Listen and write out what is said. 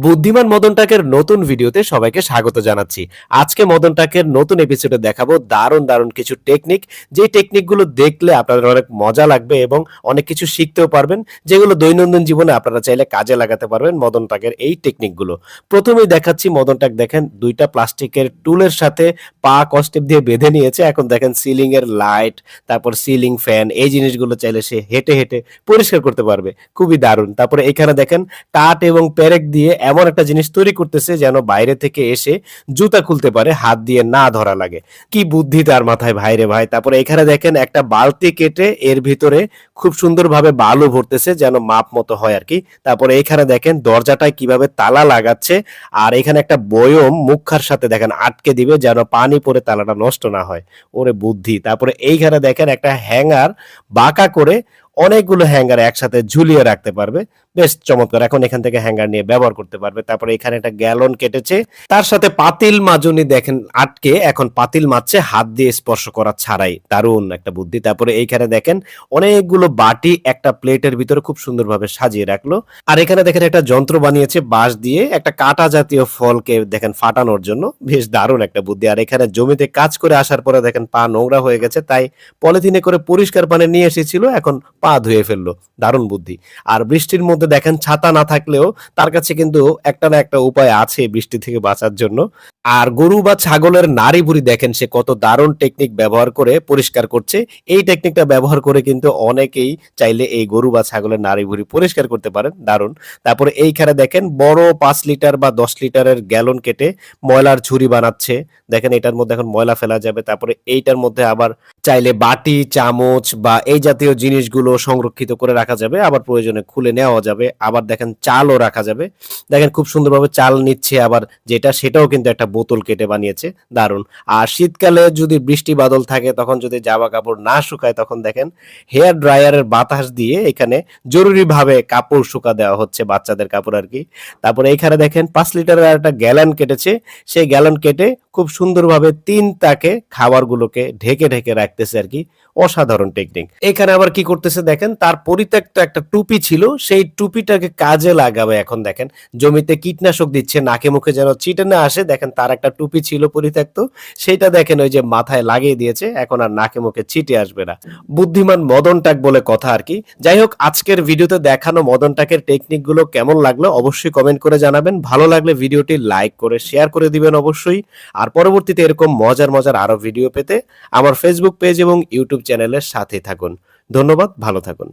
বুদ্ধিমান মদন টাকের নতুন ভিডিওতে সবাইকে স্বাগত জানাচ্ছি। আজকে মদন টাকের নতুন এপিসোডে দেখাবো দারুণ দারুণ কিছু টেকনিক, যে টেকনিকগুলো দেখলে আপনাদের অনেক মজা লাগবে এবং অনেক কিছু শিখতেও পারবেন, যেগুলো দৈনন্দিন জীবনে আপনারা চাইলে কাজে লাগাতে পারবেন মদন টাকের এই টেকনিকগুলো। প্রথমেই দেখাচ্ছি মদন টাক দেখেন দুইটা প্লাস্টিকের টুলের সাথে পা কস্টেপ দিয়ে বেঁধে নিয়েছে। এখন দেখেন সিলিং এর লাইট, তারপর সিলিং ফ্যান, এই জিনিসগুলো চাইলে সে হেঁটে হেঁটে পরিষ্কার করতে পারবে। খুবই দারুণ। তারপরে এখানে দেখেন কাঠ এবং পেরেক দিয়ে এমন একটা জিনিস তৈরি করতেছে যেন বাইরে থেকে এসে জুতা খুলতে পারে, হাত দিয়ে না ধরা লাগে। কি বুদ্ধি তার মাথায়, ভাই রে ভাই। তারপরে এখানে দেখেন একটা বালতি কেটে এর ভিতরে খুব সুন্দরভাবে বালু ভরতেছে যেন মাপ মতো হয় আর কি। তারপরে এখানে দেখেন দরজাটায় কিভাবে তালা লাগাচ্ছে, আর এখানে একটা বয়ম মুখার সাথে দেখেন আটকে দিবে যেন পানি পড়ে তালাটা নষ্ট না হয়। ওরে বুদ্ধি। তারপরে এইখানে দেখেন একটা হ্যাঙ্গার বাঁকা করে অনেকগুলো হ্যাঙ্গার একসাথে ঝুলিয়ে রাখতে পারবে। বেশ চমৎকার। এখন এখান থেকে হ্যাঙ্গার নিয়ে ব্যবহার করতে পারবে। তারপরে এখানে একটা গ্যালন কেটেছে, তার সাথে পাতিল মাজনি দেখেন আটকে এখন পাতিল মাজছে হাত দিয়ে স্পর্শ করা ছাড়াই। দারুণ একটা বুদ্ধি। তারপরে এইখানে দেখেন অনেকগুলো বাটি একটা প্লেটের ভিতরে খুব সুন্দরভাবে সাজিয়ে রাখলো। আর এখানে দেখেন একটা যন্ত্র বানিয়েছে বাঁশ দিয়ে, একটা কাঁটা জাতীয় ফলকে দেখেন ফাটানোর জন্য। বেশ দারুণ একটা বুদ্ধি। আর এখানে জমিতে কাজ করে আসার পরে দেখেন পা নোংরা হয়ে গেছে, তাই পলিথিনে করে পরিষ্কার পানি নিয়ে এসেছিল, এখন পা ধুয়ে ফেললো। দারুণ বুদ্ধি। আর বৃষ্টির মধ্যে দেখেন ছাতা না থাকলেও তার কাছে কিন্তু একটা না একটা উপায় আছে বৃষ্টি থেকে বাঁচার জন্য। আর গরু বা ছাগলের নাড়ি ভুড়ি দেখেন সে কত দারুণ টেকনিক ব্যবহার করে পরিষ্কার করছে। এই টেকনিকটা ব্যবহার করে কিন্তু অনেকেই চাইলে এই গরু বা ছাগলের নাড়ি ভুড়ি পরিষ্কার করতে পারেন। দারুণ। তারপরে এইখানে দেখেন বড় 5 লিটার বা 10 লিটারের গ্যালন কেটে ময়লার ঝুড়ি বানাচ্ছে। দেখেন এটার মধ্যে এখন ময়লা ফেলা যাবে। তারপরে এইটার মধ্যে আবার চাইলে বাটি, চামচ বা এই জাতীয় জিনিসগুলো সংরক্ষিত করে রাখা যাবে, আবার প্রয়োজনে খুলে নেওয়া যাবে। আবার দেখেন চালও রাখা যাবে। দেখেন খুব সুন্দরভাবে চাল নিচ্ছে, আবার যেটা সেটাও কিন্তু একটা বোতল কেটে বানিয়েছে। দারুণ। আর শীতকালে যদি বৃষ্টি বাদল থাকে, তখন যদি জামা কাপড় না শুকায়, তখন দেখেন হেয়ার ড্রায়ারের বাতাস দিয়ে এখানে জরুরিভাবে কাপড় শুকা দেওয়া হচ্ছে, বাচ্চাদের কাপড় আর কি। তারপরে এখানে দেখেন 5 লিটারের একটা গ্যালন কেটেছে, সেই গ্যালন কেটে খুব সুন্দরভাবে 3 তাকে খাবারগুলোকে ঢেকে ঢেকে রাখতেছে আর কি। অসাধারণ টেকনিক। এখানে আবার কি করতেছে দেখেন, তার পরিত্যক্ত একটা টুপি ছিল, সেই টুপিটাকে কাজে লাগাবে। এখন দেখেন জমিতে কীটনাশক দিচ্ছে, নাকে মুখে যেন চিটে না আসে। দেখেন তার একটা টুপি ছিল পরিত্যক্ত, সেটা দেখেন ওই যে মাথায় লাগিয়ে দিয়েছে, এখন আর নাকে মুখে চিটে আসবে না। বুদ্ধিমান মদন টাক বলে কথা আর কি। যাই হোক, আজকের ভিডিওতে দেখানো মদন টাকের টেকনিক গুলো কেমন লাগলো অবশ্যই কমেন্ট করে জানাবেন। ভালো লাগলে ভিডিওটি লাইক করে শেয়ার করে দিবেন অবশ্যই। আর পরবর্তীতে এরকম মজার মজার আরো ভিডিও পেতে আমার ফেসবুক পেজ এবং ইউটিউব চ্যানেলের সাথে থাকুন। ধন্যবাদ, ভালো থাকুন।